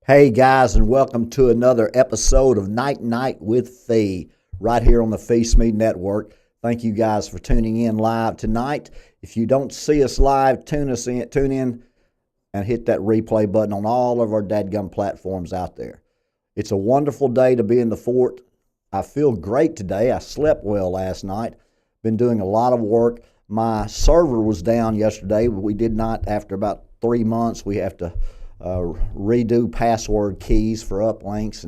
Hey guys, and welcome to another episode of Night Night with Phee, right here on the Phee Smee Network. Thank you guys for tuning in live tonight. If you don't see us live, tune in and hit that replay button on all of our dadgum platforms out there. It's a wonderful day to be in the fort. I feel great today. I slept well last night. Been doing a lot of work. My server was down yesterday. We did not, after about 3 months, we have to redo password keys for uplinks,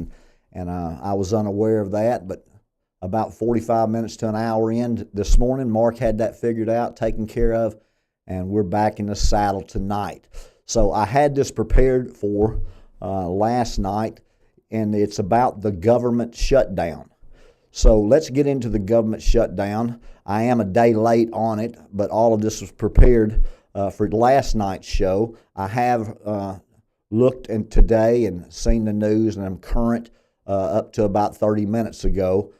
and I was unaware of that, but about 45 minutes to an hour in this morning, Mark had that figured out, taken care of, and we're back in the saddle tonight. So I had this prepared for last night, and it's about the government shutdown. So let's get into the government shutdown. I am a day late on it, but all of this was prepared for last night's show. I have looked in today and seen the news, and I'm current up to about 30 minutes ago,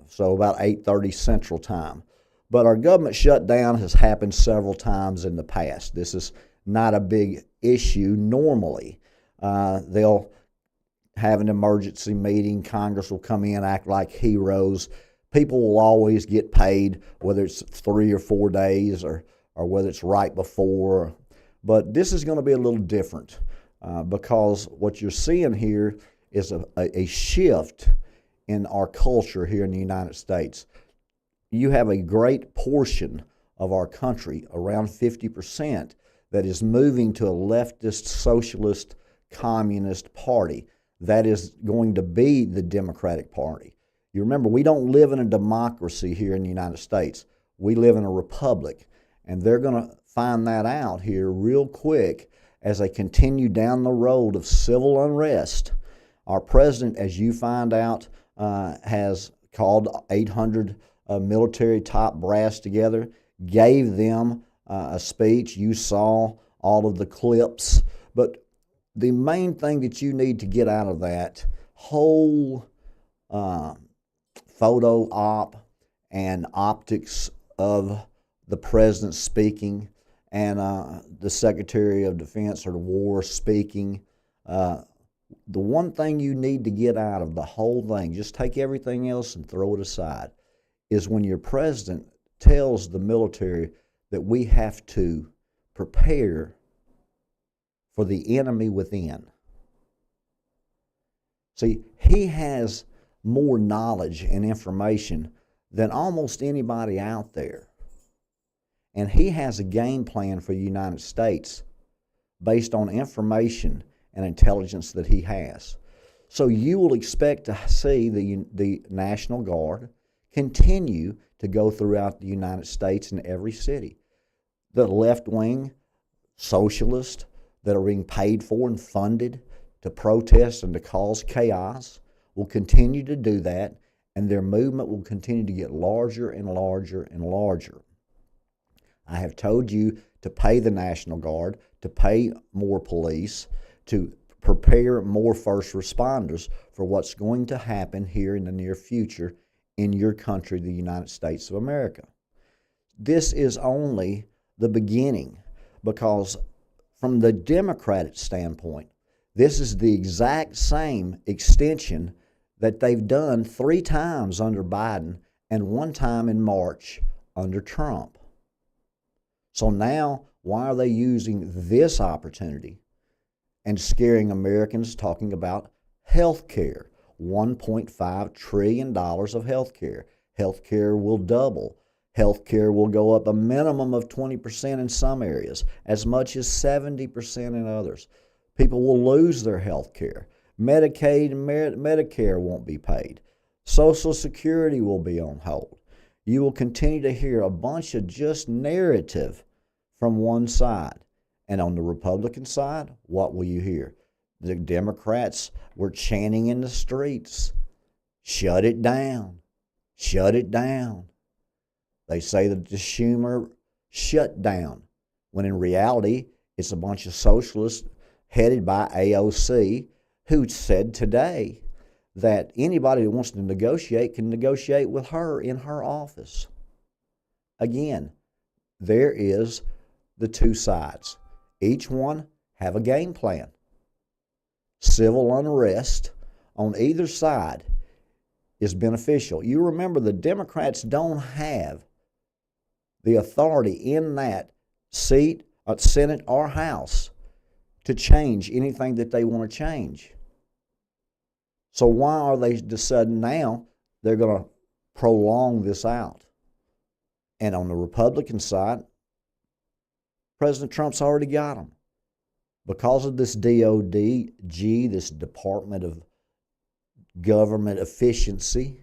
so about 8:30 Central Time. But our government shutdown has happened several times in the past. This is not a big issue normally. They'll have an emergency meeting. Congress will come in, act like heroes. People will always get paid, whether it's 3 or 4 days or whether it's right before. But this is going to be a little different. Because what you're seeing here is a shift in our culture here in the United States. You have a great portion of our country, around 50%, that is moving to a leftist, socialist, communist party. That is going to be the Democratic Party. You remember, we don't live in a democracy here in the United States. We live in a republic, and they're going to find that out here real quick as they continue down the road of civil unrest. Our president, as you find out, has called 800 military top brass together, gave them a speech. You saw all of the clips. But the main thing that you need to get out of that whole photo op and optics of the president speaking and the Secretary of Defense or the War speaking, the one thing you need to get out of the whole thing, just take everything else and throw it aside, is when your president tells the military that we have to prepare for the enemy within. See, he has more knowledge and information than almost anybody out there. And he has a game plan for the United States based on information and intelligence that he has. So you will expect to see the National Guard continue to go throughout the United States in every city. The left-wing socialists that are being paid for and funded to protest and to cause chaos will continue to do that, and their movement will continue to get larger and larger and larger. I have told you to pay the National Guard, to pay more police, to prepare more first responders for what's going to happen here in the near future in your country, the United States of America. This is only the beginning, because from the Democratic standpoint, this is the exact same extension that they've done 3 times under Biden and 1 time in March under Trump. So now, why are they using this opportunity and scaring Americans, talking about health care? $1.5 trillion of health care. Health care will double. Health care will go up a minimum of 20% in some areas, as much as 70% in others. People will lose their health care. Medicaid and Medicare won't be paid. Social Security will be on hold. You will continue to hear a bunch of just narrative from one side. And on the Republican side, what will you hear? The Democrats were chanting in the streets, shut it down, shut it down. They say that the Schumer shutdown, when in reality, it's a bunch of socialists headed by AOC who said today that anybody that wants to negotiate can negotiate with her in her office. Again, there is the two sides. Each one have a game plan. civil unrest on either side is beneficial. You remember the Democrats don't have the authority in that seat, Senate or House, to change anything that they want to change. So why are they deciding now they're going to prolong this out? And on the Republican side, President Trump's already got them. Because of this DOD, this Department of Government Efficiency,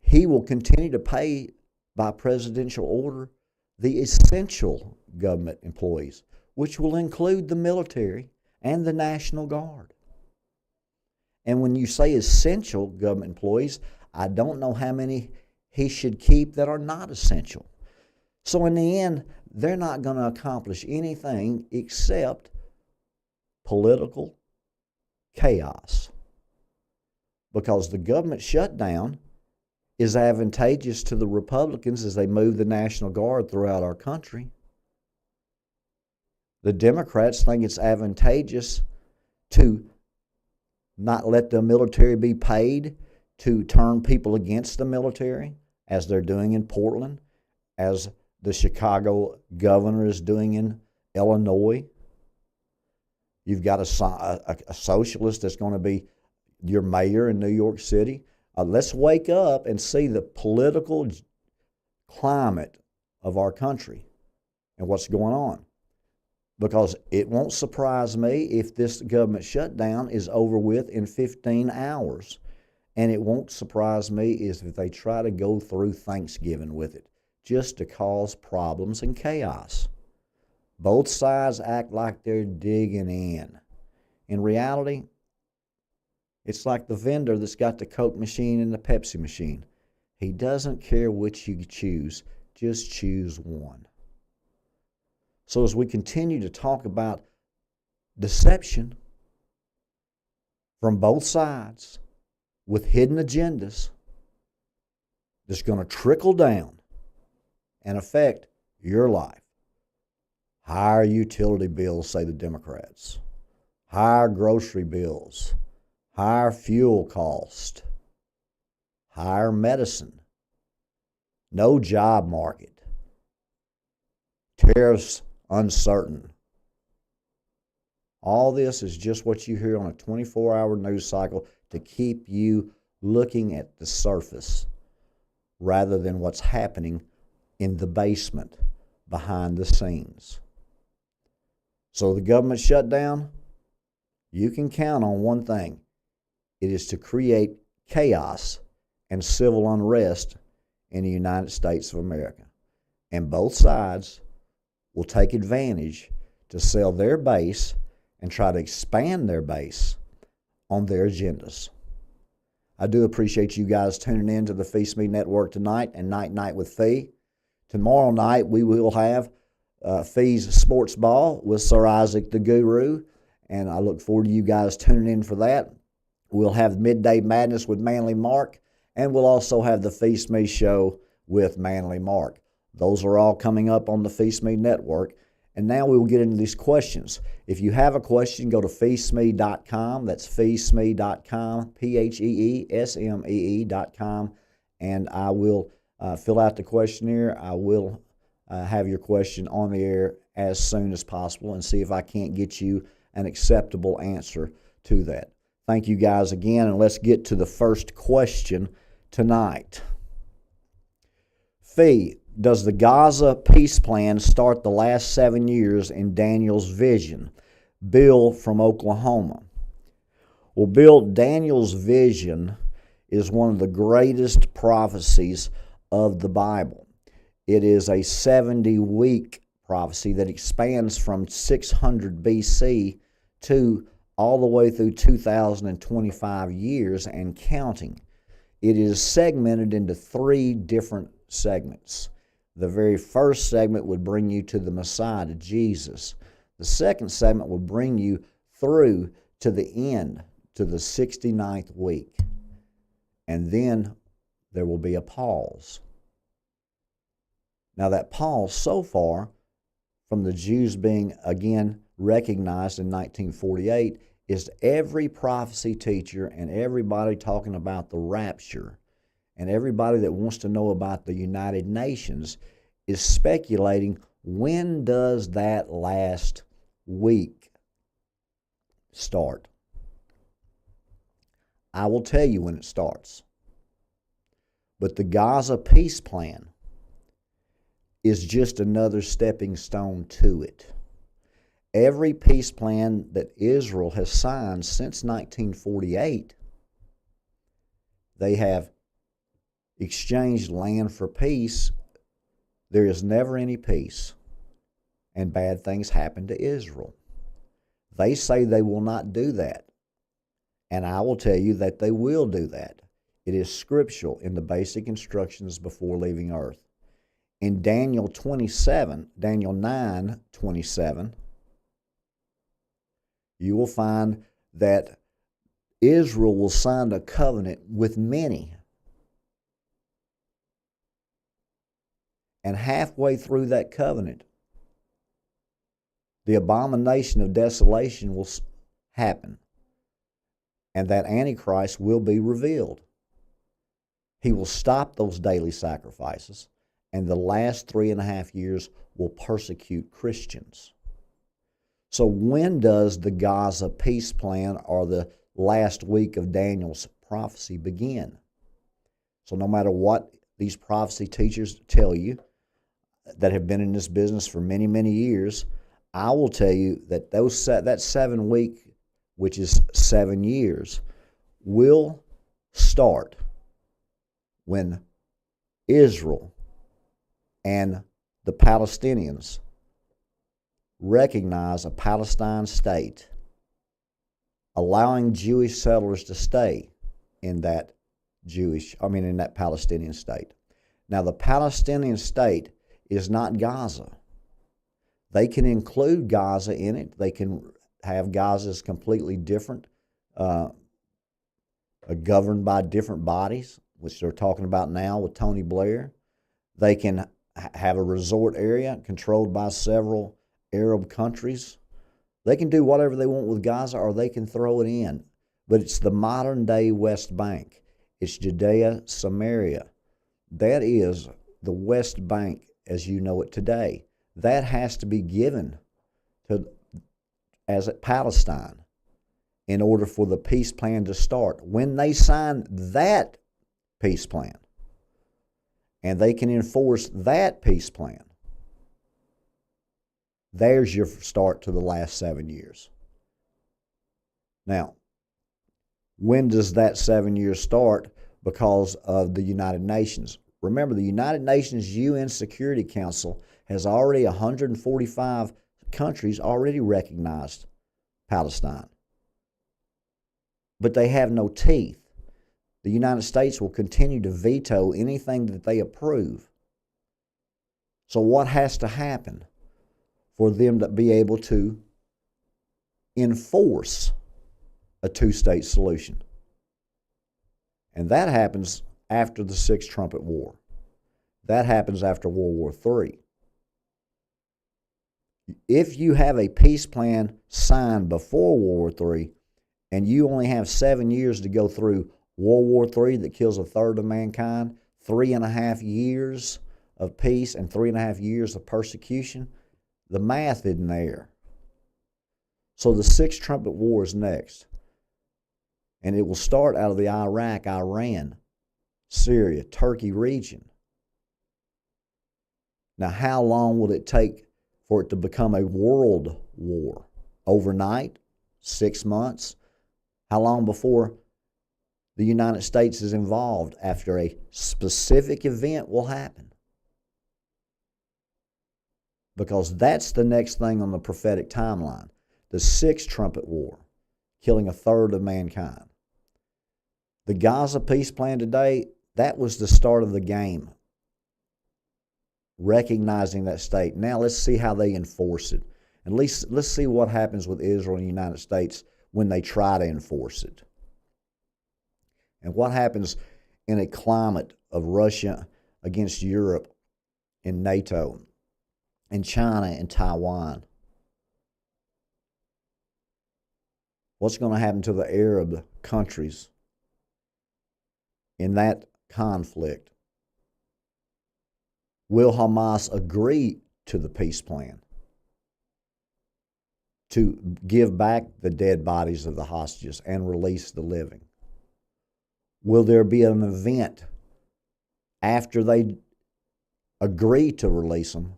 he will continue to pay by presidential order the essential government employees, which will include the military and the National Guard. And when you say essential government employees, I don't know how many he should keep that are not essential. So in the end, they're not going to accomplish anything except political chaos. Because the government shutdown is advantageous to the Republicans as they move the National Guard throughout our country. The Democrats think it's advantageous to not let the military be paid to turn people against the military, as they're doing in Portland, as the Chicago governor is doing in Illinois. You've got a socialist that's going to be your mayor in New York City. Let's wake up and see the political climate of our country and what's going on. Because it won't surprise me if this government shutdown is over with in 15 hours. And it won't surprise me if they try to go through Thanksgiving with it, just to cause problems and chaos. Both sides act like they're digging in. In reality, it's like the vendor that's got the Coke machine and the Pepsi machine. He doesn't care which you choose, just choose one. So as we continue to talk about deception from both sides with hidden agendas that's going to trickle down and affect your life. Higher utility bills, say the Democrats. Higher grocery bills. Higher fuel cost. Higher medicine. No job market. Tariffs uncertain. All this is just what you hear on a 24-hour news cycle to keep you looking at the surface rather than what's happening in the basement behind the scenes. So the government shutdown, you can count on one thing. It is to create chaos and civil unrest in the United States of America. And both sides will take advantage to sell their base and try to expand their base on their agendas. I do appreciate you guys tuning in to the Phee Smee Network tonight and Night with Phee. Tomorrow night we will have Fee's Sports Ball with Sir Isaac the Guru, and I look forward to you guys tuning in for that. We'll have Midday Madness with Manly Mark, and we'll also have the Phee Smee Show with Manly Mark. Those are all coming up on the Phee Smee Network. And now we will get into these questions. If you have a question, go to feesmee.com. That's feesmee.com, PHEESMEE.com. And I will fill out the questionnaire. I will have your question on the air as soon as possible and see if I can't get you an acceptable answer to that. Thank you guys again, and let's get to the first question tonight. Phee, does the Gaza peace plan start the last 7 years in Daniel's vision? Bill from Oklahoma. Well, Bill, Daniel's vision is one of the greatest prophecies of the Bible. It is a 70-week prophecy that expands from 600 BC to all the way through 2025 years and counting. It is segmented into 3 different segments. The very first segment would bring you to the Messiah, to Jesus. The second segment will bring you through to the end, to the 69th week. And then there will be a pause. Now that pause so far, from the Jews being again recognized in 1948 is every prophecy teacher and everybody talking about the rapture and everybody that wants to know about the United Nations is speculating, when does that last week start? I will tell you when it starts. But the Gaza peace plan is just another stepping stone to it. Every peace plan that Israel has signed since 1948, they have exchanged land for peace. There is never any peace, and bad things happen to Israel. They say they will not do that, and I will tell you that they will do that. It is scriptural in the basic instructions before leaving earth. In Daniel 9:27, you will find that Israel will sign a covenant with many. And halfway through that covenant, the abomination of desolation will happen. And that Antichrist will be revealed. He will stop those daily sacrifices, and the last 3.5 years will persecute Christians. So when does the Gaza peace plan or the last week of Daniel's prophecy begin? So no matter what these prophecy teachers tell you that have been in this business for many, many years, I will tell you that that 7 week, which is 7 years, will start when Israel and the Palestinians recognize a Palestine state, allowing Jewish settlers to stay in that Palestinian state. Now, the Palestinian state is not Gaza. They can include Gaza in it. They can have Gaza as completely different, governed by different bodies, which they're talking about now with Tony Blair. They can have a resort area controlled by several Arab countries. They can do whatever they want with Gaza, or they can throw it in. But it's the modern-day West Bank. It's Judea, Samaria. That is the West Bank as you know it today. That has to be given as Palestine in order for the peace plan to start. When they sign that peace plan, and they can enforce that peace plan, there's your start to the last 7 years. Now, when does that 7 years start? Because of the United Nations. Remember, the United Nations UN Security Council has already 145 countries already recognized Palestine. But they have no teeth. The United States will continue to veto anything that they approve. So what has to happen for them to be able to enforce a two-state solution? And that happens after the Sixth Trumpet War. That happens after World War III. If you have a peace plan signed before World War III, and you only have 7 years to go through World War III that kills a third of mankind, 3.5 years of peace and 3.5 years of persecution, the math isn't there. So the Sixth Trumpet War is next. And it will start out of the Iraq, Iran, Syria, Turkey region. Now, how long will it take for it to become a world war? Overnight? 6 months? How long before the United States is involved after a specific event will happen? Because that's the next thing on the prophetic timeline. The Sixth Trumpet War, killing a third of mankind. The Gaza peace plan today, that was the start of the game. Recognizing that state. Now let's see how they enforce it. And let's see what happens with Israel and the United States when they try to enforce it. And what happens in a climate of Russia against Europe in NATO. and China and Taiwan? What's going to happen to the Arab countries in that conflict? Will Hamas agree to the peace plan to give back the dead bodies of the hostages and release the living? Will there be an event after they agree to release them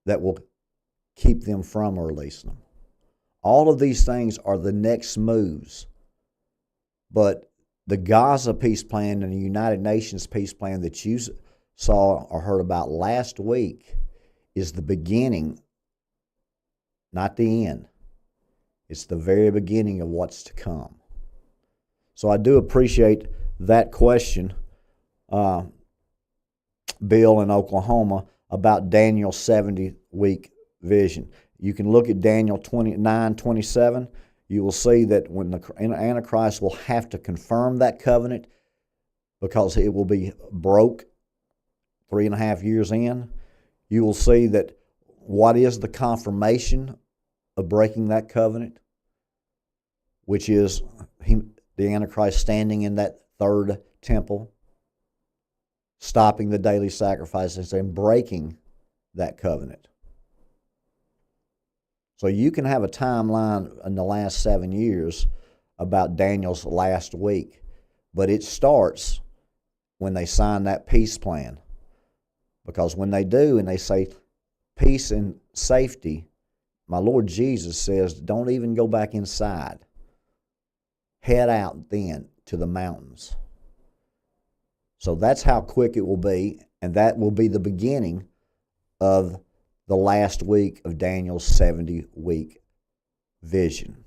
that will keep them from releasing them? All of these things are the next moves. But the Gaza peace plan and the United Nations peace plan that you saw or heard about last week is the beginning, not the end. It's the very beginning of what's to come. So I do appreciate that question, Bill in Oklahoma, about Daniel's 70-week vision. You can look at Daniel 29:27. You will see that when the Antichrist will have to confirm that covenant because it will be broke 3.5 years in. You will see that what is the confirmation of breaking that covenant, which is the Antichrist standing in that third temple, stopping the daily sacrifices and breaking that covenant. So you can have a timeline in the last 7 years about Daniel's last week, but it starts when they sign that peace plan. Because when they do and they say peace and safety, my Lord Jesus says, don't even go back inside. Head out then to the mountains. So that's how quick it will be, and that will be the beginning of the last week of Daniel's 70-week vision.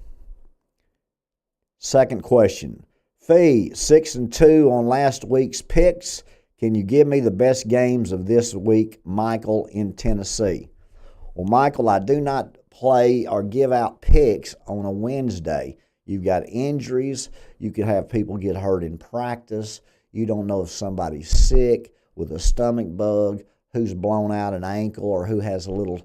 Second question. Phee, 6-2 on last week's picks. Can you give me the best games of this week? Michael in Tennessee. Well, Michael, I do not play or give out picks on a Wednesday. You've got injuries. You could have people get hurt in practice. You don't know if somebody's sick with a stomach bug, who's blown out an ankle, or who has a little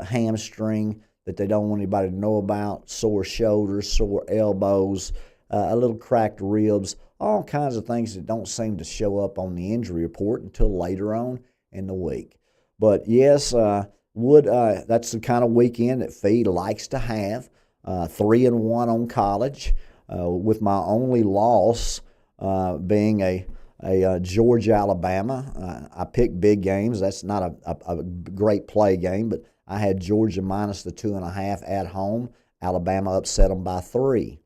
hamstring that they don't want anybody to know about, sore shoulders, sore elbows, a little cracked ribs, all kinds of things that don't seem to show up on the injury report until later on in the week. But yes, that's the kind of weekend that Phee likes to have. 3-1 on college, with my only loss being a Georgia, Alabama. I picked big games. That's not a great play game, but I had Georgia minus the 2.5 at home. Alabama upset them by 3.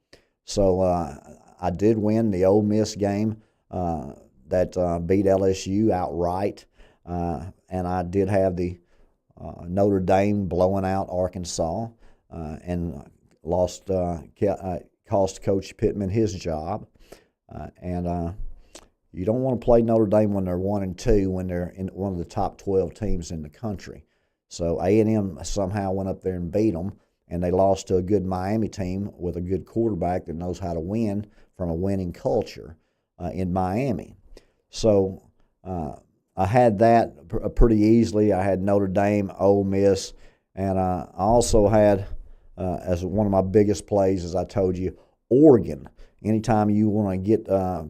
So I did win the Ole Miss game that beat LSU outright, and I did have the Notre Dame blowing out Arkansas and cost Coach Pittman his job. And you don't want to play Notre Dame when they're 1-2, when they're in one of the top 12 teams in the country. So A&M somehow went up there and beat them, and they lost to a good Miami team with a good quarterback that knows how to win from a winning culture in Miami. So I had that pretty easily. I had Notre Dame, Ole Miss, and I also had, as one of my biggest plays, as I told you, Oregon. Anytime you want to get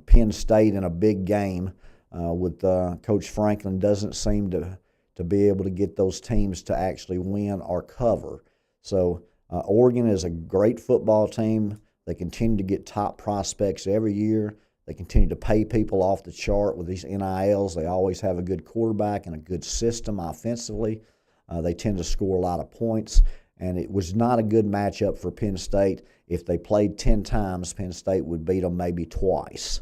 Penn State in a big game with Coach Franklin, doesn't seem to be able to get those teams to actually win or cover. So Oregon is a great football team. They continue to get top prospects every year. They continue to pay people off the chart with these NILs. They always have a good quarterback and a good system offensively. They tend to score a lot of points. And it was not a good matchup for Penn State. If they played 10 times, Penn State would beat them maybe twice.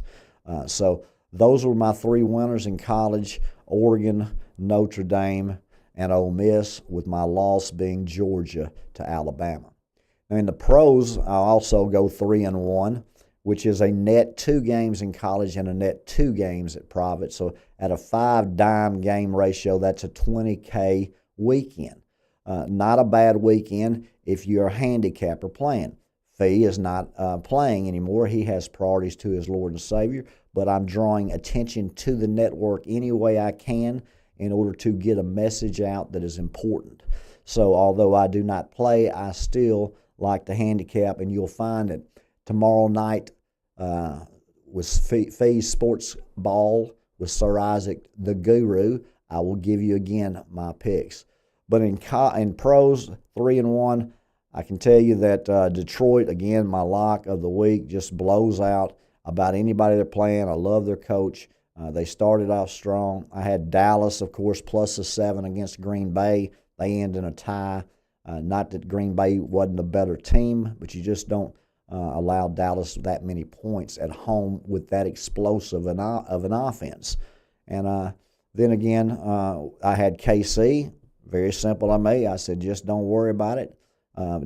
So those were my 3 winners in college: Oregon, Notre Dame, and Ole Miss, with my loss being Georgia to Alabama. Now in the pros, I'll also go 3-1, which is a net 2 games in college and a net 2 games at private. So at a 5-dime game ratio, that's a $20K weekend. Not a bad weekend if you're a handicapper playing. Phee is not playing anymore. He has priorities to his Lord and Savior, but I'm drawing attention to the network any way I can in order to get a message out that is important. So although I do not play, I still like to handicap, and you'll find that tomorrow night with Phee Sports Ball with Sir Isaac the Guru, I will give you again my picks. But in pros, 3-1, I can tell you that Detroit, again, my lock of the week, just blows out about anybody they're playing. I love their coach. They started off strong. I had Dallas, of course, plus a 7 against Green Bay. They end in a tie. Not that Green Bay wasn't a better team, but you just don't allow Dallas that many points at home with that explosive of an offense. And then again, I had KC. Very simple on me. I said, just don't worry about it.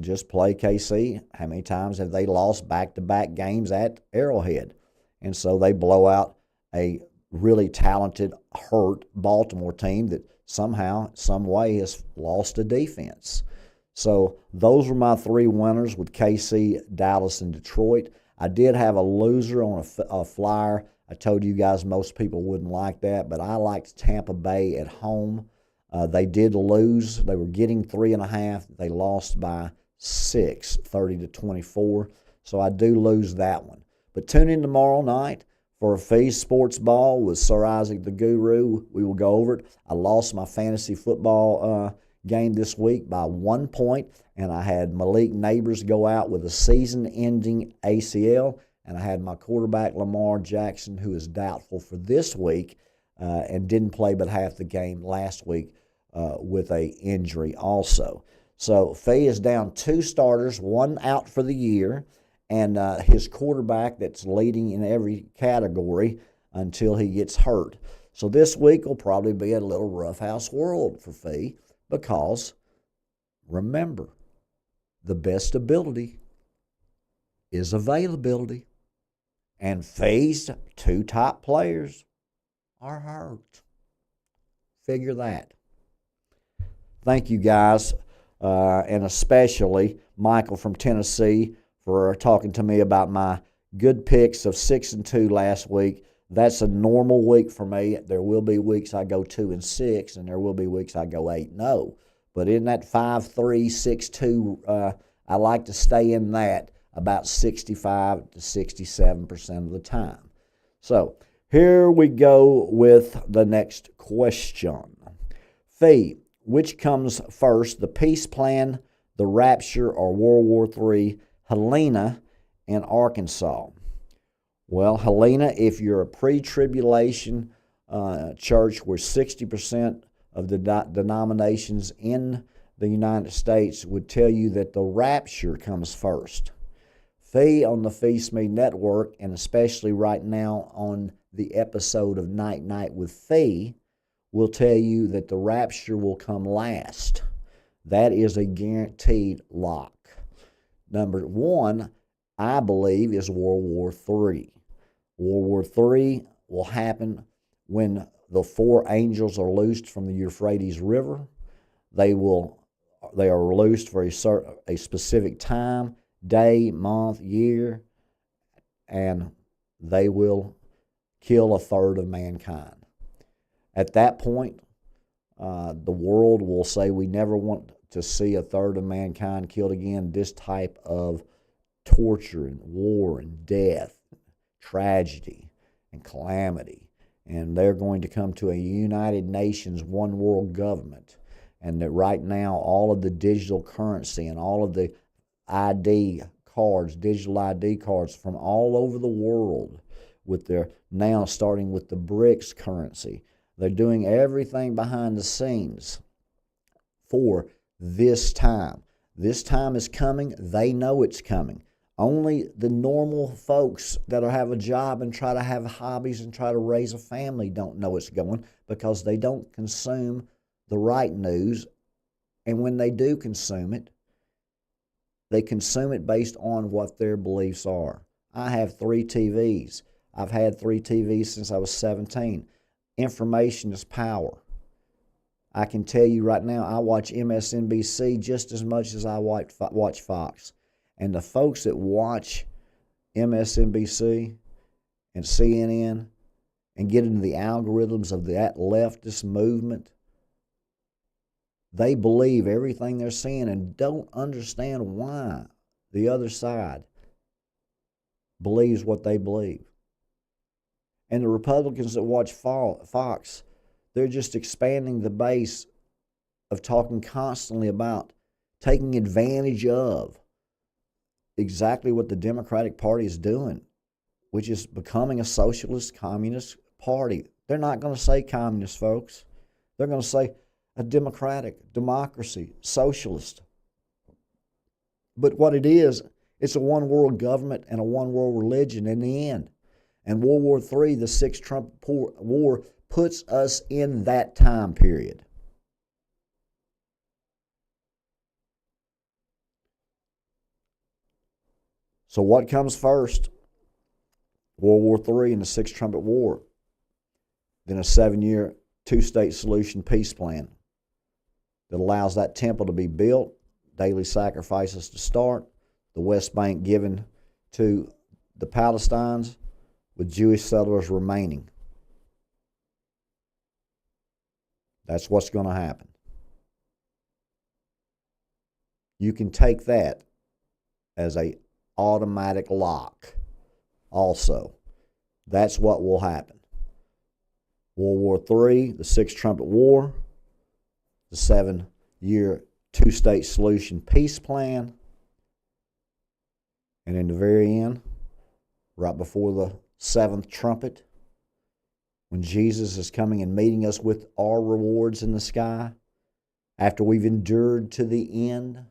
Just play KC. How many times have they lost back-to-back games at Arrowhead? And so they blow out a really talented, hurt Baltimore team that somehow, some way, has lost a defense. So those were my 3 winners with KC, Dallas, and Detroit. I did have a loser on a flyer. I told you guys most people wouldn't like that, but I liked Tampa Bay at home. They did lose. They were getting 3.5. They lost by 6, 30-24. So I do lose that one. But tune in tomorrow night for a Phee Sports Ball with Sir Isaac the Guru. We will go over it. I lost my fantasy football game this week by 1 point, and I had Malik Neighbors go out with a season-ending ACL, and I had my quarterback Lamar Jackson, who is doubtful for this week and didn't play but half the game last week with a injury also. So Phee is down 2 starters, 1 out for the year, and his quarterback that's leading in every category until he gets hurt. So this week will probably be a little roughhouse world for Phee because, remember, the best ability is availability. And Phee's 2 top players are hurt. Figure that. Thank you, guys, and especially Michael from Tennessee for talking to me about my good picks of 6-2 last week. That's a normal week for me. There will be weeks I go 2-6, and there will be weeks I go 8-0. But in that 5-3, 6-2, I like to stay in that about 65 to 67% of the time. So here we go with the next question. Phee, which comes first, the peace plan, the rapture, or World War III, Helena and Arkansas? Well, Helena, if you're a pre-tribulation church where 60% of the denominations in the United States would tell you that the rapture comes first. Phee on the Phee Smee Network, and especially right now on the episode of Night Night with Phee, will tell you that the rapture will come last. That is a guaranteed lock. Number 1, I believe, is World War III. World War III will happen when the 4 angels are loosed from the Euphrates River. They are released for a specific time, day, month, year, and they will kill 1/3 of mankind. At that point, the world will say we never want to see 1/3 of mankind killed again. This type of torture and war and death, tragedy and calamity. And they're going to come to a United Nations one world government. And that right now all of the digital currency and all of the ID cards, digital ID cards from all over the world, with their now starting with the BRICS currency. They're doing everything behind the scenes for this time. This time is coming. They know it's coming. Only the normal folks that have a job and try to have hobbies and try to raise a family don't know it's going, because they don't consume the right news. And when they do consume it, they consume it based on what their beliefs are. I have 3 TVs. I've had 3 TVs since I was 17. Information is power. I can tell you right now, I watch MSNBC just as much as I watch Fox. And the folks that watch MSNBC and CNN and get into the algorithms of that leftist movement, they believe everything they're seeing and don't understand why the other side believes what they believe. And the Republicans that watch Fox, they're just expanding the base of talking constantly about taking advantage of exactly what the Democratic Party is doing, which is becoming a socialist, communist party. They're not going to say communist, folks. They're going to say a democratic, democracy, socialist. But what it is, it's a one world government and a one world religion in the end. And World War III, the Sixth Trumpet War, puts us in that time period. So what comes first? World War III and the Sixth Trumpet War. Then a 7-year, two-state solution peace plan that allows that temple to be built, daily sacrifices to start, the West Bank given to the Palestinians, with Jewish settlers remaining. That's what's going to happen. You can take that as an automatic lock also. That's what will happen. World War III, the Sixth Trumpet War, the 7-year two-state solution peace plan, and in the very end, right before the seventh trumpet, when Jesus is coming and meeting us with our rewards in the sky, after we've endured to the end,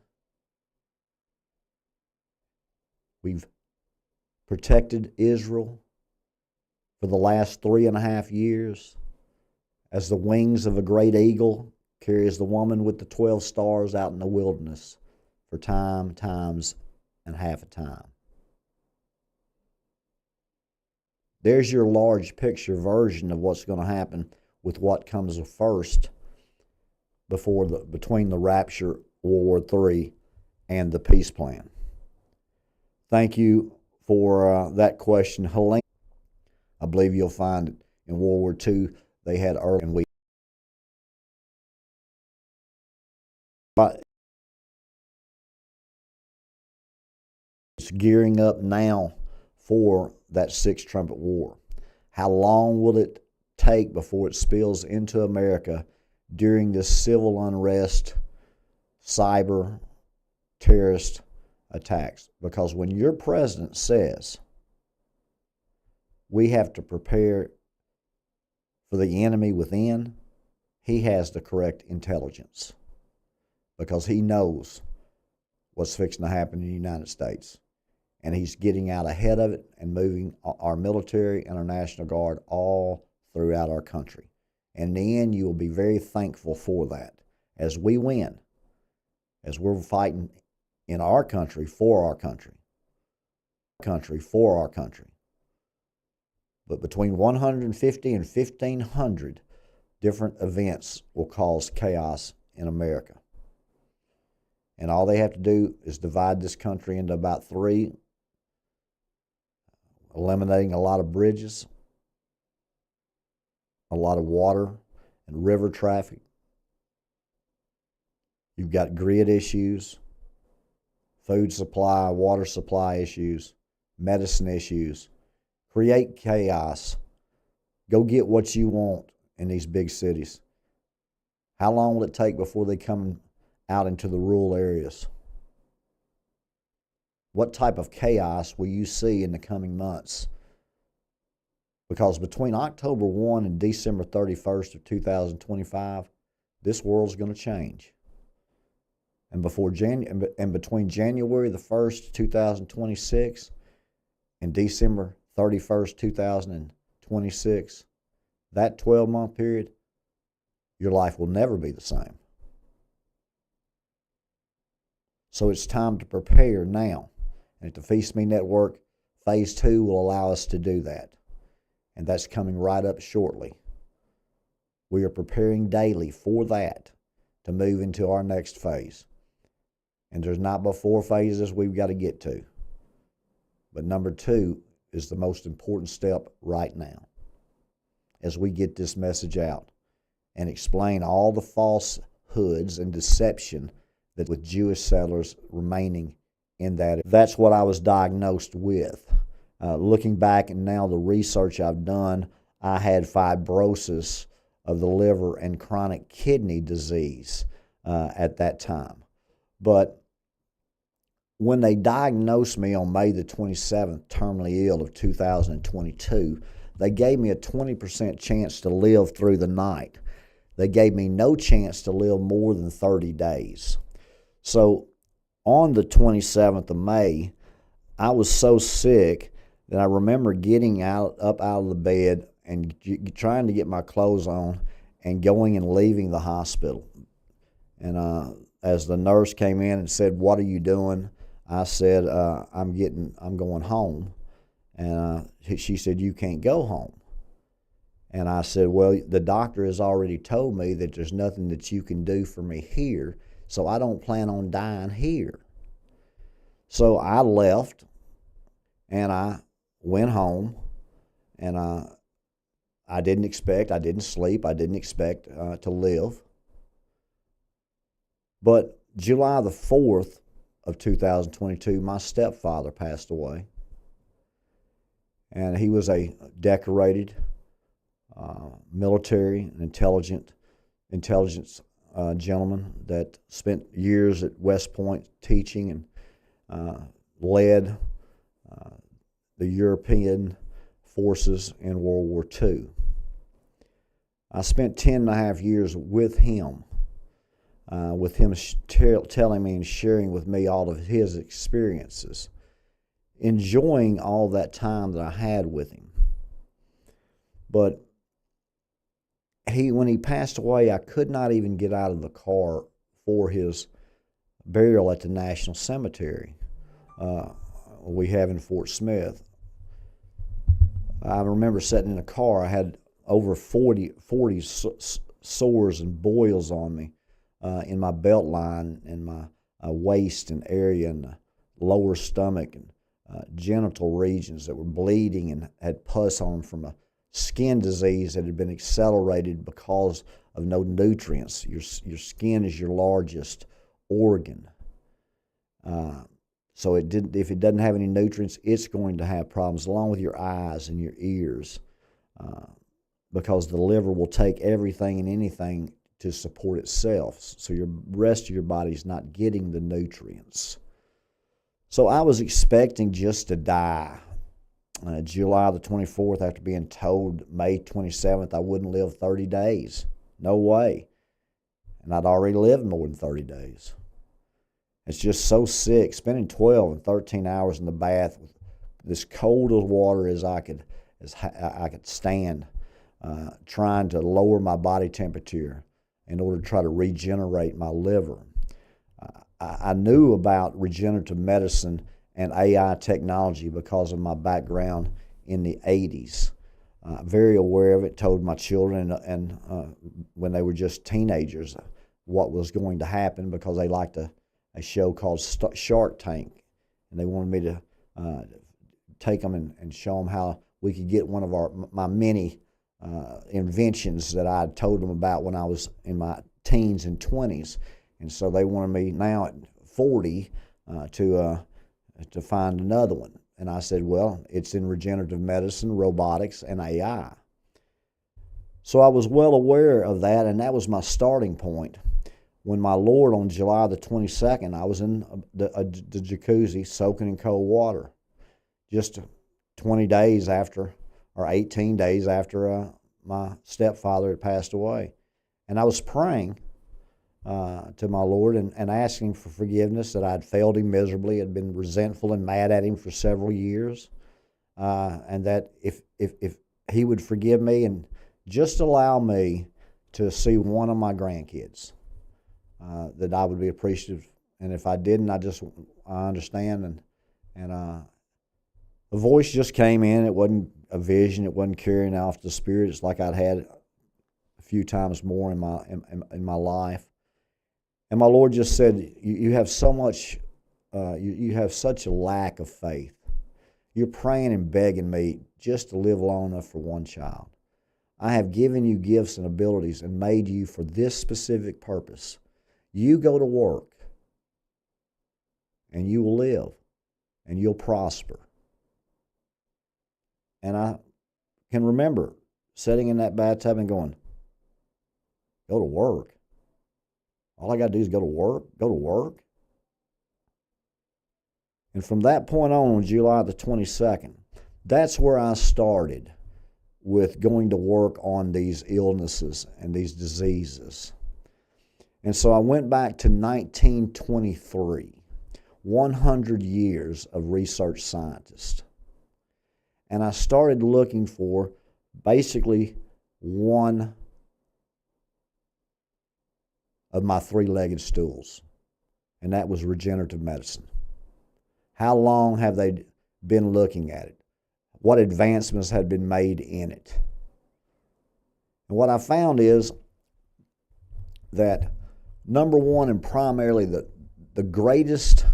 we've protected Israel for the last 3.5 years, as the wings of a great eagle carries the woman with the 12 stars out in the wilderness for time, times, and half a time. There's your large picture version of what's going to happen with what comes first between the rapture, World War III, and the peace plan. Thank you for that question, Helene. I believe you'll find it in World War II they had early, and it's gearing up now for that Sixth Trumpet War. How long will it take before it spills into America during this civil unrest, cyber, terrorist attacks? Because when your president says we have to prepare for the enemy within, he has the correct intelligence, because he knows what's fixing to happen in the United States. And he's getting out ahead of it and moving our military and our National Guard all throughout our country. And in the end, you will be very thankful for that. As we win, as we're fighting in our country, for our country, for our country. But between 150 and 1,500 different events will cause chaos in America. And all they have to do is divide this country into about 3, eliminating a lot of bridges, a lot of water and river traffic. You've got grid issues, food supply, water supply issues, medicine issues. Create chaos. Go get what you want in these big cities. How long will it take before they come out into the rural areas? What type of chaos will you see in the coming months? Because between October 1 and December 31st of 2025, this world's going to change. And between January the 1st, 2026 and December 31st, 2026, that 12-month period, your life will never be the same. So it's time to prepare now. And at the Phee Smee Network, Phase 2 will allow us to do that. And that's coming right up shortly. We are preparing daily for that to move into our next phase. And there's not but 4 phases we've got to get to. But number 2 is the most important step right now. as we get this message out and explain all the falsehoods and deception that with Jewish settlers remaining in that. That's what I was diagnosed with. Looking back and now the research I've done, I had fibrosis of the liver and chronic kidney disease at that time. But when they diagnosed me on May the 27th, terminally ill of 2022, they gave me a 20% chance to live through the night. They gave me no chance to live more than 30 days. So on the 27th of May, I was so sick that I remember getting up out of the bed and trying to get my clothes on and going and leaving the hospital. And as the nurse came in and said, "What are you doing?" I said, I'm going home. And she said, "You can't go home." And I said, "Well, the doctor has already told me that there's nothing that you can do for me here, so I don't plan on dying here." So I left, and I went home, and I didn't sleep, I didn't expect to live. But July the 4th of 2022, my stepfather passed away. And he was a decorated military and intelligence gentleman that spent years at West Point teaching and led the European forces in World War II. I spent 10.5 years with him telling me and sharing with me all of his experiences, enjoying all that time that I had with him. But when he passed away, I could not even get out of the car for his burial at the National Cemetery we have in Fort Smith. I remember sitting in a car. I had over 40 sores and boils on me in my belt line and my waist and area and the lower stomach and genital regions that were bleeding and had pus on them from a skin disease that had been accelerated because of no nutrients. Your skin is your largest organ. So if it doesn't have any nutrients, it's going to have problems, along with your eyes and your ears, because the liver will take everything and anything to support itself. So your rest of your body is not getting the nutrients. So I was expecting just to die. July the 24th, after being told May 27th I wouldn't live 30 days. No way. And I'd already lived more than 30 days. It's just so sick, spending 12 and 13 hours in the bath with this cold of water as I could stand, trying to lower my body temperature in order to try to regenerate my liver. I knew about regenerative medicine and AI technology because of my background in the 80s. Very aware of it, told my children and when they were just teenagers what was going to happen, because they liked a show called Shark Tank, and they wanted me to take them and show them how we could get one of my many inventions that I had told them about when I was in my teens and 20s. And so they wanted me now at 40 to find another one. And I said, well, it's in regenerative medicine, robotics, and AI. So I was well aware of that, and that was my starting point. When my Lord, on July the 22nd, I was in the jacuzzi soaking in cold water, just 20 days after, or 18 days after my stepfather had passed away. And I was praying to my Lord and asking for forgiveness, that I'd failed him miserably, had been resentful and mad at him for several years, and that if he would forgive me and just allow me to see one of my grandkids, that I would be appreciative. And if I didn't, I understand. And a voice just came in. It wasn't a vision. It wasn't carrying off the spirit. It's like I'd had a few times more in my life. And my Lord just said, "You have so much. You have such a lack of faith. You're praying and begging me just to live long enough for one child. I have given you gifts and abilities and made you for this specific purpose. You go to work, and you will live, and you'll prosper. And I can remember sitting in that bathtub and going, go to work? All I got to do is go to work? Go to work? And from that point on July the 22nd, that's where I started with going to work on these illnesses and these diseases. And so I went back to 1923, 100 years of research scientist. And I started looking for basically one of my three-legged stools, and that was regenerative medicine. How long have they been looking at it? What advancements had been made in it? And what I found is that, number one, and primarily the greatest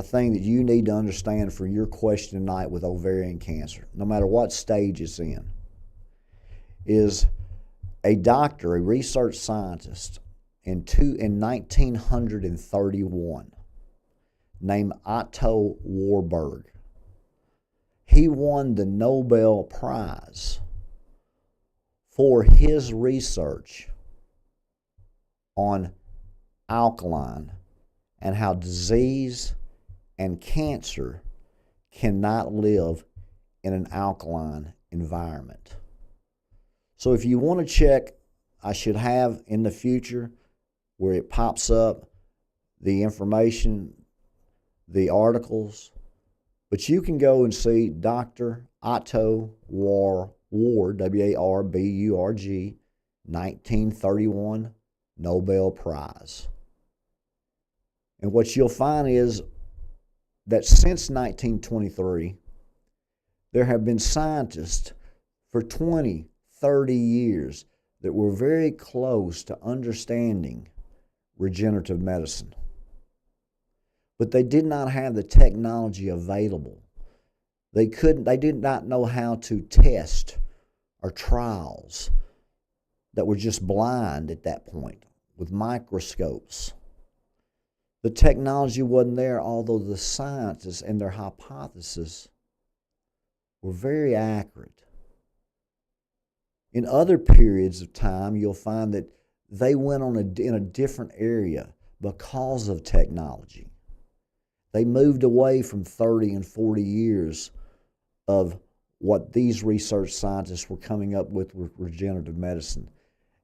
thing that you need to understand for your question tonight with ovarian cancer, no matter what stage it's in, is a doctor, a research scientist in 1931 named Otto Warburg. He won the Nobel Prize for his research on alkaline and how disease and cancer cannot live in an alkaline environment. So if you want to check, I should have in the future where it pops up the information, the articles, but you can go and see Dr. Otto Ward, W-A-R-B-U-R-G, 1931 Nobel Prize. And what you'll find is that since 1923, there have been scientists for 20, 30 years that were very close to understanding regenerative medicine. But they did not have the technology available. They did not know how to test or trials that were just blind at that point with microscopes. The technology wasn't there, although the scientists and their hypotheses were very accurate. In other periods of time, you'll find that they went on in a different area because of technology. They moved away from 30 and 40 years of what these research scientists were coming up with regenerative medicine.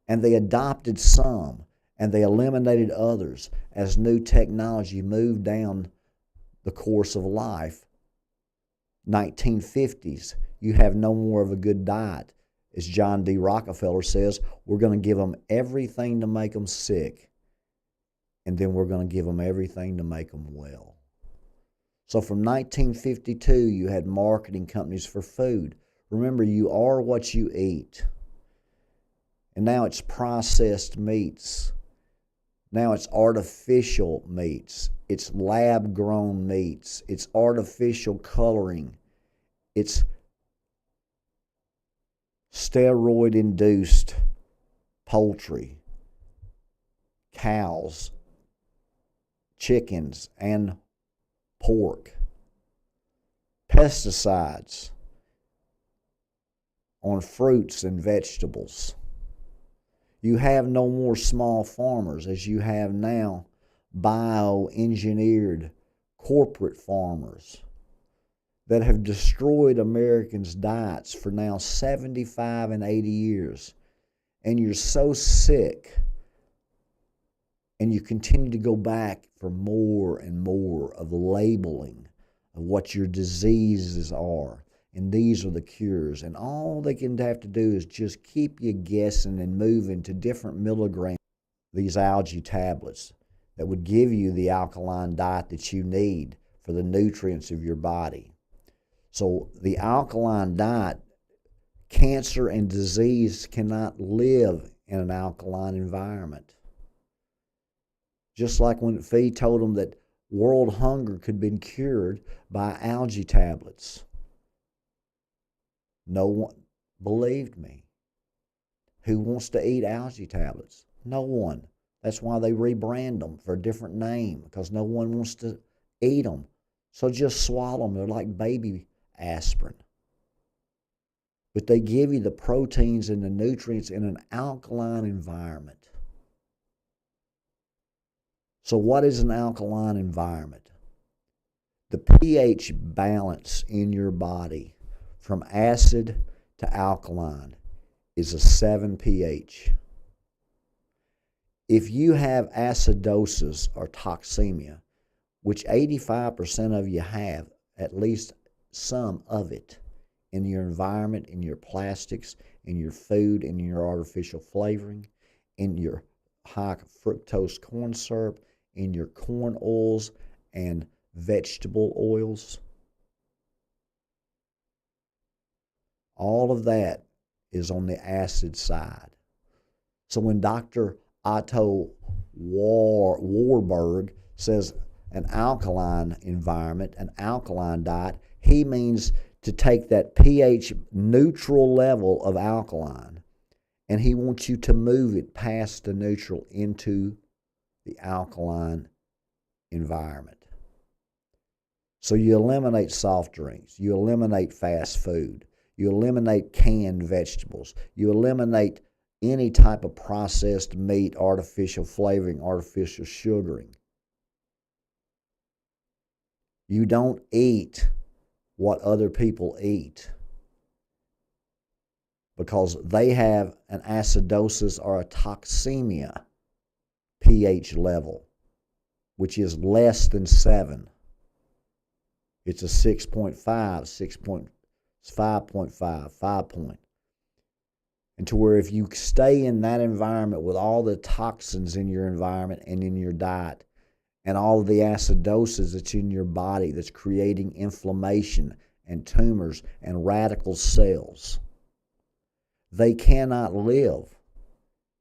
And they adopted some, and they eliminated others as new technology moved down the course of life. 1950s, you have no more of a good diet. As John D. Rockefeller says, we're going to give them everything to make them sick, and then we're going to give them everything to make them well. So from 1952, you had marketing companies for food. Remember, you are what you eat. And now it's processed meats. Now it's artificial meats. It's lab-grown meats. It's artificial coloring. It's steroid-induced poultry, cows, chickens, and pork. Pesticides on fruits and vegetables. You have no more small farmers as you have now bioengineered corporate farmers that have destroyed Americans' diets for now 75 and 80 years. And you're so sick, and you continue to go back for more and more of the labeling of what your diseases are. And these are the cures. And all they can have to do is just keep you guessing and moving to different milligrams, these algae tablets that would give you the alkaline diet that you need for the nutrients of your body. So the alkaline diet, cancer and disease cannot live in an alkaline environment. Just like when Phee told them that world hunger could have been cured by algae tablets. No one believed me. who wants to eat algae tablets? No one. That's why they rebrand them for a different name, because no one wants to eat them. So just swallow them. They're like baby aspirin. But they give you the proteins and the nutrients in an alkaline environment. So what is an alkaline environment? The pH balance in your body from acid to alkaline is a 7 pH. If you have acidosis or toxemia, which 85% of you have at least some of it in your environment, in your plastics, in your food, in your artificial flavoring, in your high fructose corn syrup, in your corn oils and vegetable oils. All of that is on the acid side. So when Dr. Otto Warburg says an alkaline environment, an alkaline diet, he means to take that pH neutral level of alkaline, and he wants you to move it past the neutral into the alkaline environment. So you eliminate soft drinks, you eliminate fast food, you eliminate canned vegetables, you eliminate any type of processed meat, artificial flavoring, artificial sugaring. You don't eat what other people eat because they have an acidosis or a toxemia pH level, which is less than 7. It's a 6.5, 5.5, 5 point. And to where if you stay in that environment with all the toxins in your environment and in your diet and all of the acidosis that's in your body that's creating inflammation and tumors and radical cells, they cannot live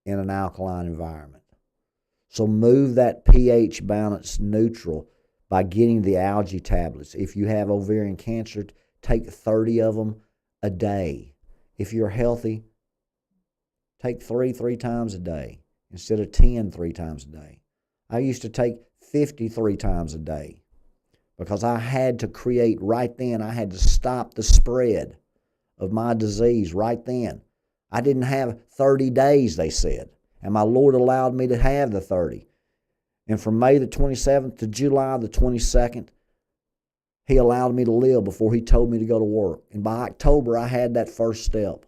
in an alkaline environment. So move that pH balance neutral by getting the algae tablets. If you have ovarian cancer, take 30 of them a day. If you're healthy, take three times a day instead of 10 3 times a day. I used to take 53 times a day because I had to create right then. I had to stop the spread of my disease right then. I didn't have 30 days, they said, and my Lord allowed me to have the 30. And from May the 27th to July the 22nd, he allowed me to live before he told me to go to work. And by October, I had that first step.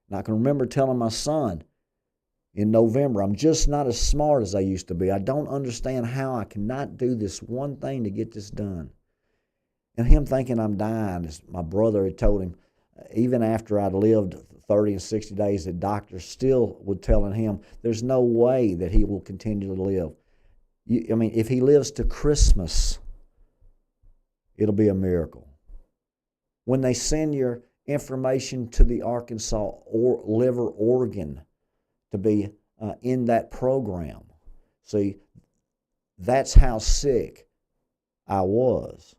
And I can remember telling my son in November, I'm just not as smart as I used to be. I don't understand how I cannot do this one thing to get this done. And him thinking I'm dying, as my brother had told him, even after I'd lived 30 and 60 days, the doctor still was telling him there's no way that he will continue to live. If he lives to Christmas, it'll be a miracle. When they send your information to the Arkansas liver organ to be in that program, see, that's how sick I was.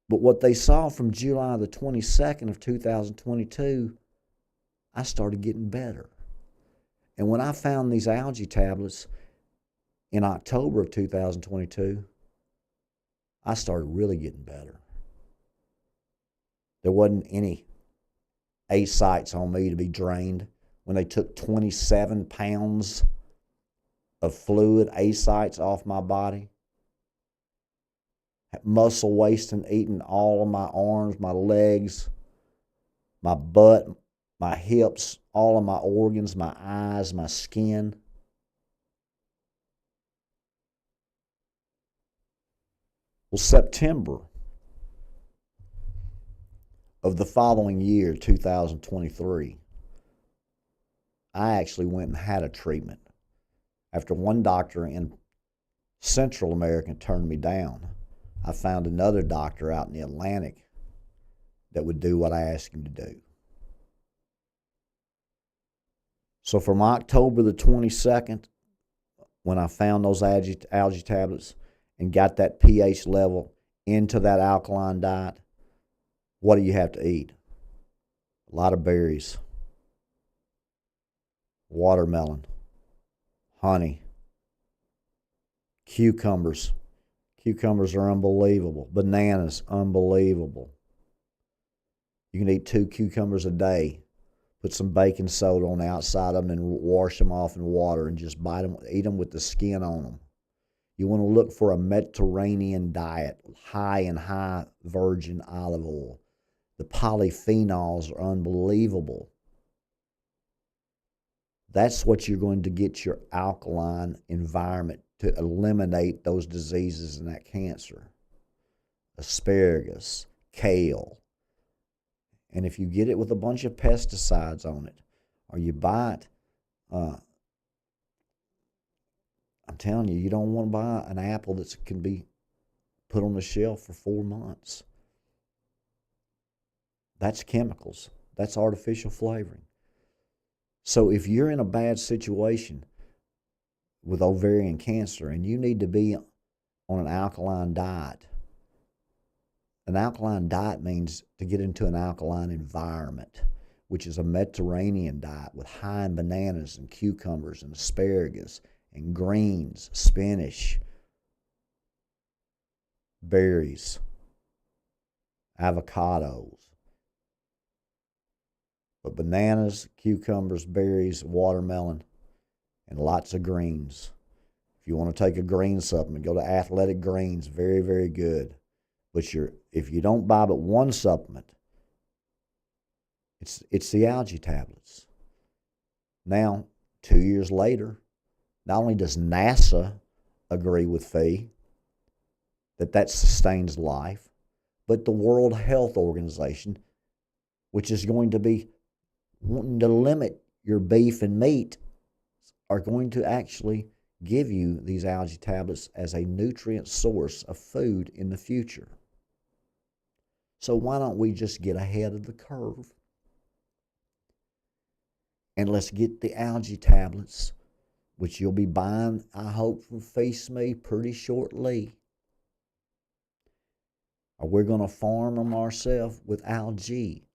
But what they saw from July the 22nd of 2022, I started getting better. And when I found these algae tablets in October of 2022, I started really getting better. There wasn't any ascites on me to be drained. When they took 27 pounds of fluid, ascites off my body, muscle wasting, eating all of my arms, my legs, my butt, my hips, all of my organs, my eyes, my skin. Well, September of the following year, 2023, I actually went and had a treatment. After one doctor in Central America turned me down, I found another doctor out in the Atlantic that would do what I asked him to do. So from October the 22nd, when I found those algae tablets and got that pH level into that alkaline diet, what do you have to eat? A lot of berries, watermelon, honey, cucumbers. Cucumbers are unbelievable. Bananas, unbelievable. You can eat 2 cucumbers a day. Put some baking soda on the outside of them and wash them off in water and just bite them, eat them with the skin on them. You want to look for a Mediterranean diet, high in high virgin olive oil. The polyphenols are unbelievable. That's what you're going to get your alkaline environment to eliminate those diseases and that cancer. Asparagus, kale. And if you get it with a bunch of pesticides on it, or you buy it, I'm telling you, you don't want to buy an apple that can be put on the shelf for 4 months. That's chemicals. That's artificial flavoring. So if you're in a bad situation with ovarian cancer and you need to be on an alkaline diet means to get into an alkaline environment, which is a Mediterranean diet with high in bananas and cucumbers and asparagus and greens, spinach, berries, avocados. But bananas, cucumbers, berries, watermelon, and lots of greens. If you want to take a green supplement, go to Athletic Greens. Very, very good. But if you don't buy but one supplement, it's the algae tablets. Now, 2 years later, not only does NASA agree with Phee that sustains life, but the World Health Organization, which is going to be wanting to limit your beef and meat, are going to actually give you these algae tablets as a nutrient source of food in the future. So why don't we just get ahead of the curve? And let's get the algae tablets, which you'll be buying, I hope, from Phee Smee pretty shortly. Or we're going to farm them ourselves with algae.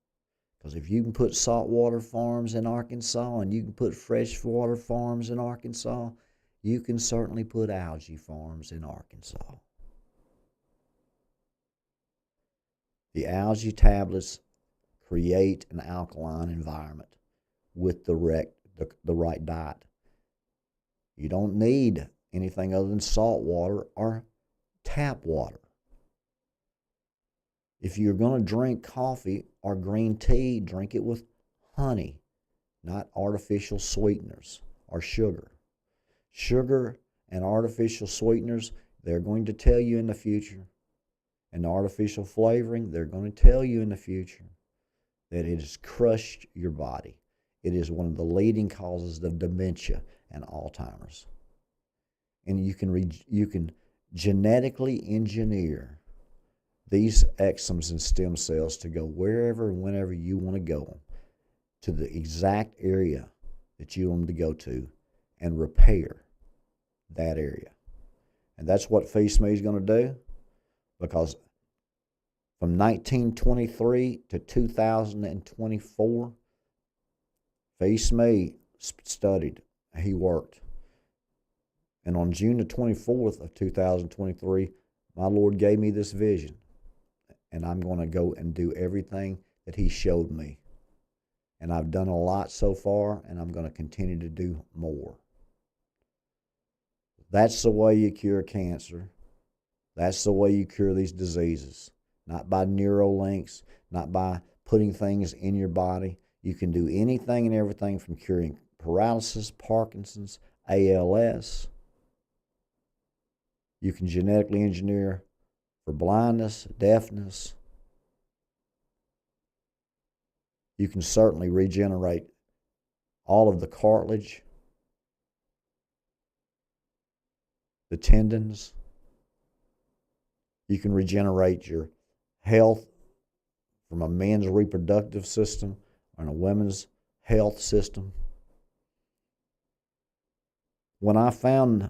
Because if you can put saltwater farms in Arkansas and you can put freshwater farms in Arkansas, you can certainly put algae farms in Arkansas. The algae tablets create an alkaline environment with the right diet. You don't need anything other than salt water or tap water. If you're going to drink coffee or green tea, drink it with honey, not artificial sweeteners or sugar. Sugar and artificial sweeteners, they're going to tell you in the future, and artificial flavoring, they're going to tell you in the future that it has crushed your body. It is one of the leading causes of dementia and Alzheimer's. And you can genetically engineer these exomes and stem cells to go wherever and whenever you want to go, to the exact area that you want them to go to, and repair that area. And that's what Phee Smee is going to do, because from 1923 to 2024, Phee Smee studied, he worked. And on June the 24th of 2023, my Lord gave me this vision. And I'm going to go and do everything that he showed me. And I've done a lot so far, and I'm going to continue to do more. That's the way you cure cancer. That's the way you cure these diseases. Not by Neuralinks, not by putting things in your body. You can do anything and everything from curing paralysis, Parkinson's, ALS. You can genetically engineer for blindness, deafness. You can certainly regenerate all of the cartilage, the tendons. You can regenerate your health from a man's reproductive system and a woman's health system. When I found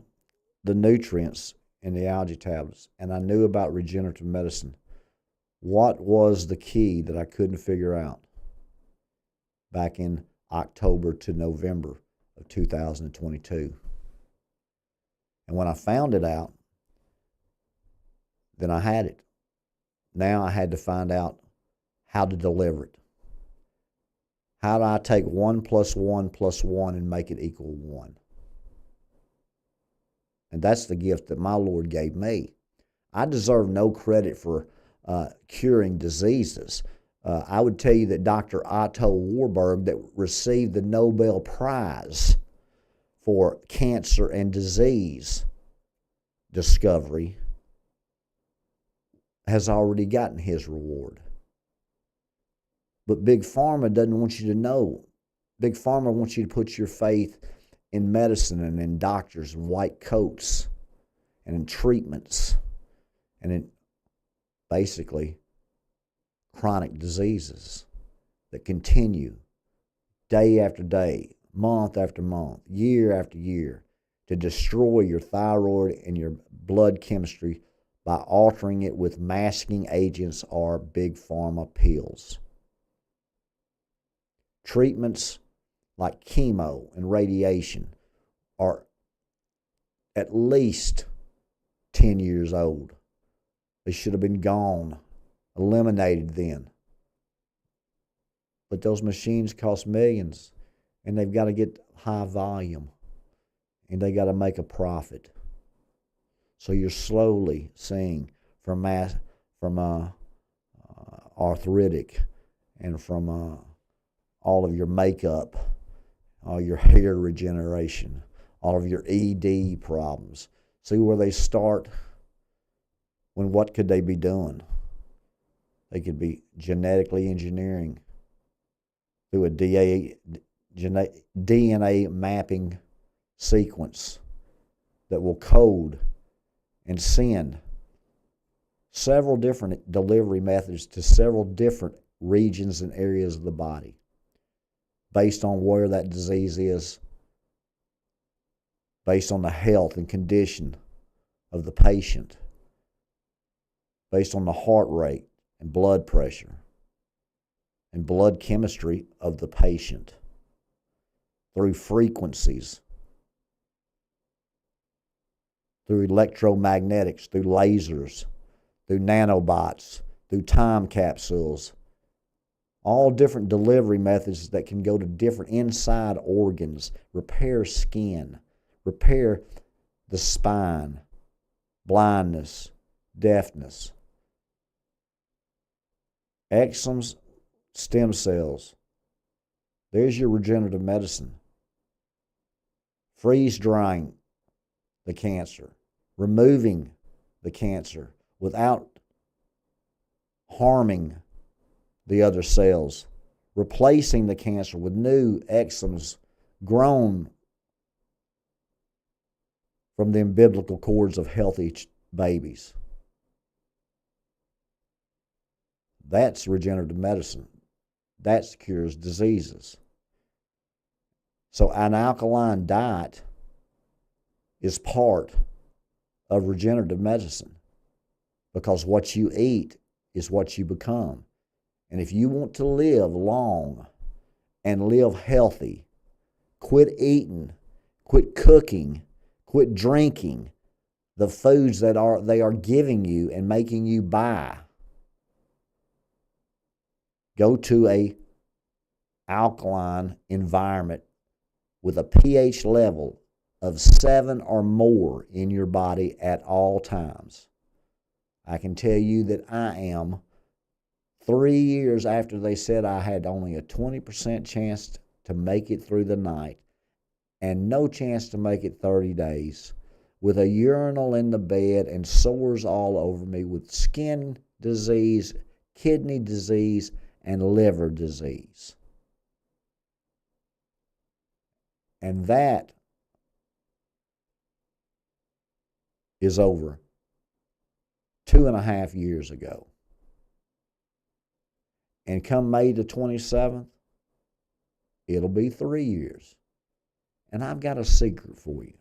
the nutrients in the algae tablets and I knew about regenerative medicine, what was the key that I couldn't figure out back in October to November of 2022. And when I found it out, then I had it. Now I had to find out how to deliver it. How do I take 1 + 1 + 1 and make it equal 1? And that's the gift that my Lord gave me. I deserve no credit for curing diseases. I would tell you that Dr. Otto Warburg, that received the Nobel Prize for cancer and disease discovery, has already gotten his reward. But Big Pharma doesn't want you to know. Big Pharma wants you to put your faith in medicine and in doctors and white coats and in treatments and in basically chronic diseases that continue day after day, month after month, year after year, to destroy your thyroid and your blood chemistry by altering it with masking agents or big pharma pills. Treatments like chemo and radiation are at least 10 years old. They should have been gone, eliminated then. But those machines cost millions, and they've got to get high volume, and they got to make a profit. So you're slowly seeing from arthritic and from all of your makeup, all your hair regeneration, all of your ED problems. See where they start? When what could they be doing? They could be genetically engineering through a DNA mapping sequence that will code and send several different delivery methods to several different regions and areas of the body based on where that disease is, based on the health and condition of the patient, based on the heart rate and blood pressure and blood chemistry of the patient, through frequencies, through electromagnetics, through lasers, through nanobots, through time capsules, all different delivery methods that can go to different inside organs, repair skin, repair the spine, blindness, deafness, exomes, stem cells. There's your regenerative medicine. Freeze drying the cancer, removing the cancer without harming the other cells, replacing the cancer with new exomes grown from the umbilical cords of healthy babies. That's regenerative medicine. That cures diseases. So an alkaline diet is part of regenerative medicine, because what you eat is what you become. And if you want to live long and live healthy, quit eating, quit cooking, quit drinking the foods that they are giving you and making you buy. Go to a alkaline environment with a pH level of 7 or more in your body at all times. I can tell you that I am 3 years after they said I had only a 20% chance to make it through the night and no chance to make it 30 days, with a urinal in the bed and sores all over me, with skin disease, kidney disease, and liver disease. And that is over 2.5 years ago. And come May the 27th, it'll be 3 years. And I've got a secret for you.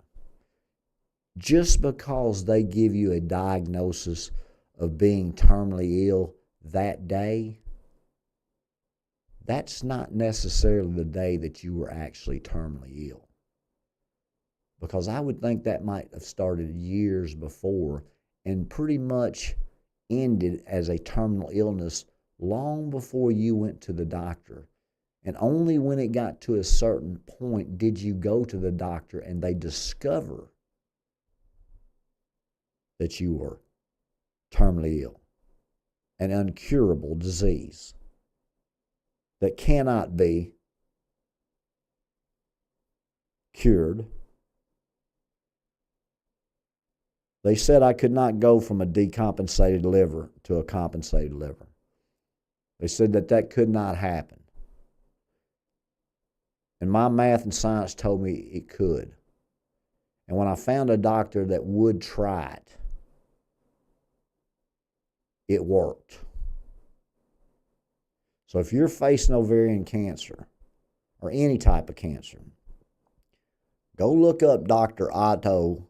Just because they give you a diagnosis of being terminally ill that day, that's not necessarily the day that you were actually terminally ill. Because I would think that might have started years before and pretty much ended as a terminal illness long before you went to the doctor. And only when it got to a certain point did you go to the doctor and they discover that you were terminally ill, an incurable disease that cannot be cured. They said I could not go from a decompensated liver to a compensated liver. They said that could not happen. And my math and science told me it could. And when I found a doctor that would try it, it worked. So if you're facing ovarian cancer or any type of cancer, go look up Dr. Otto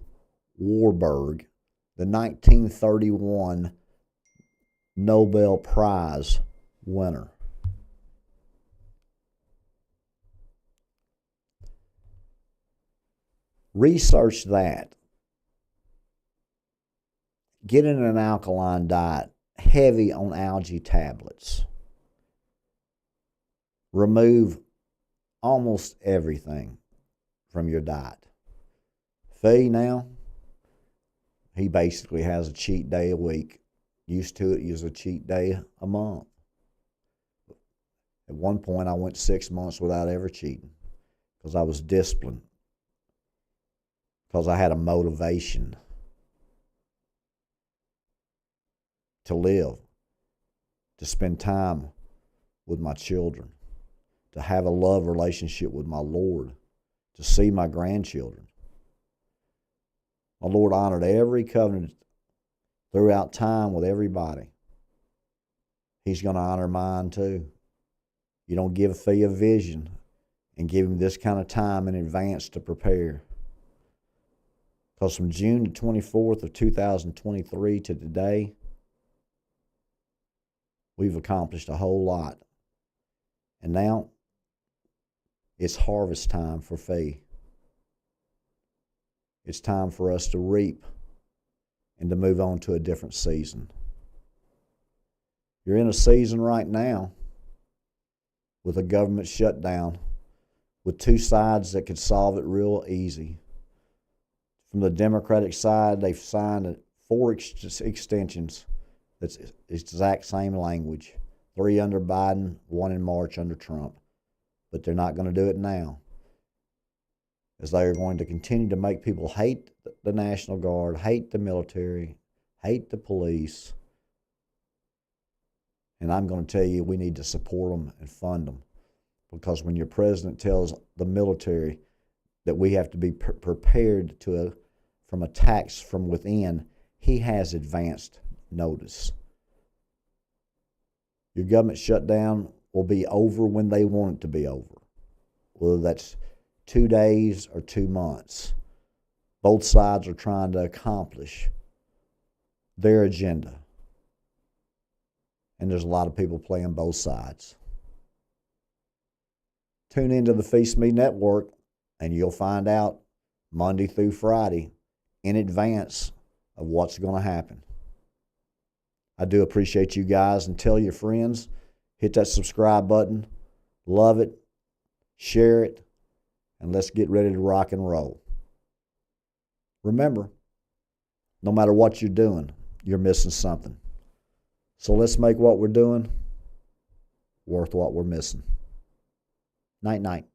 Warburg, the 1931 Nobel Prize winner. Research that. Get in an alkaline diet, heavy on algae tablets. Remove almost everything from your diet. Phee now, he basically has a cheat day a week. Used to it, use a cheat day a month. At one point, I went 6 months without ever cheating because I was disciplined, because I had a motivation to live, to spend time with my children, to have a love relationship with my Lord, to see my grandchildren. My Lord honored every covenant throughout time with everybody. He's going to honor mine too. You don't give Phee a vision and give him this kind of time in advance to prepare. Because from June the 24th of 2023 to today, we've accomplished a whole lot. And now, it's harvest time for Phee. It's time for us to reap and to move on to a different season. You're in a season right now with a government shutdown, with two sides that could solve it real easy. From the Democratic side, they've signed 4 extensions that's exact same language. 3 under Biden, 1 in March under Trump. But they're not going to do it now, as they are going to continue to make people hate the National Guard, hate the military, hate the police. And I'm going to tell you, we need to support them and fund them. Because when your president tells the military that we have to be prepared from attacks from within, he has advanced notice. Your government shutdown will be over when they want it to be over, whether that's 2 days or 2 months. Both sides are trying to accomplish their agenda. And there's a lot of people playing both sides. Tune into the Phee Smee Network and you'll find out Monday through Friday in advance of what's going to happen. I do appreciate you guys, and tell your friends, hit that subscribe button, love it, share it, and let's get ready to rock and roll. Remember, no matter what you're doing, you're missing something. So let's make what we're doing worth what we're missing. Night, night.